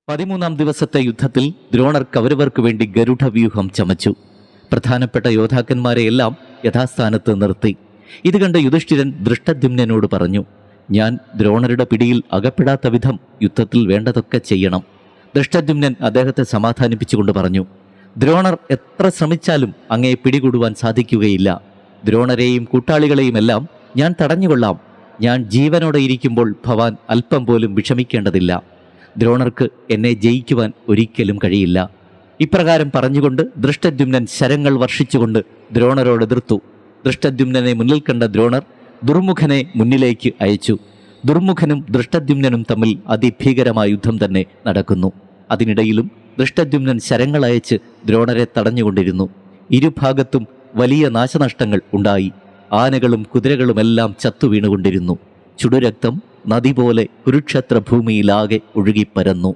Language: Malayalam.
13-ാം ദിവസത്തെ യുദ്ധത്തിൽ ദ്രോണർ കൗരവർക്ക് വേണ്ടി ഗരുഡവ്യൂഹം ചമച്ചു. പ്രധാനപ്പെട്ട യോദ്ധാക്കന്മാരെയെല്ലാം യഥാസ്ഥാനത്ത് നിർത്തി. ഇത് കണ്ട് യുധിഷ്ഠിരൻ ദൃഷ്ടദ്യുമ്നനോട് പറഞ്ഞു, ഞാൻ ദ്രോണരുടെ പിടിയിൽ അകപ്പെടാത്ത വിധം യുദ്ധത്തിൽ വേണ്ടതൊക്കെ ചെയ്യണം. ദൃഷ്ടദ്യുമ്നൻ അദ്ദേഹത്തെ സമാധാനിപ്പിച്ചുകൊണ്ട് പറഞ്ഞു, ദ്രോണർ എത്ര ശ്രമിച്ചാലും അങ്ങയെ പിടികൂടുവാൻ സാധിക്കുകയില്ല. ദ്രോണരെയും കൂട്ടാളികളെയുമെല്ലാം ഞാൻ തടഞ്ഞുകൊള്ളാം. ഞാൻ ജീവനോടെ ഇരിക്കുമ്പോൾ ഭവാൻ അല്പം പോലും വിഷമിക്കേണ്ടതില്ല. ദ്രോണർക്ക് എന്നെ ജയിക്കുവാൻ ഒരിക്കലും കഴിയില്ല. ഇപ്രകാരം പറഞ്ഞുകൊണ്ട് ദൃഷ്ടദ്യുമ്നൻ ശരങ്ങൾ വർഷിച്ചുകൊണ്ട് ദ്രോണരോട് എതിർത്തു. ദൃഷ്ടദ്യുമ്നനെ മുന്നിൽ കണ്ട ദ്രോണർ ദുർമുഖനെ മുന്നിലേക്ക് അയച്ചു. ദുർമുഖനും ദൃഷ്ടദ്യുമ്നനും തമ്മിൽ അതിഭീകരമായ യുദ്ധം തന്നെ നടക്കുന്നു. അതിനിടയിലും ദൃഷ്ടദ്യുമ്നൻ ശരങ്ങൾ അയച്ച് ദ്രോണരെ തടഞ്ഞുകൊണ്ടിരുന്നു. ഇരുഭാഗത്തും വലിയ നാശനഷ്ടങ്ങൾ ഉണ്ടായി. ആനകളും കുതിരകളുമെല്ലാം ചത്തുവീണുകൊണ്ടിരുന്നു. ചുടുരക്തം നദി പോലെ കുരുക്ഷേത്ര ഭൂമിയിലാകെ ഒഴുകിപ്പരന്നു.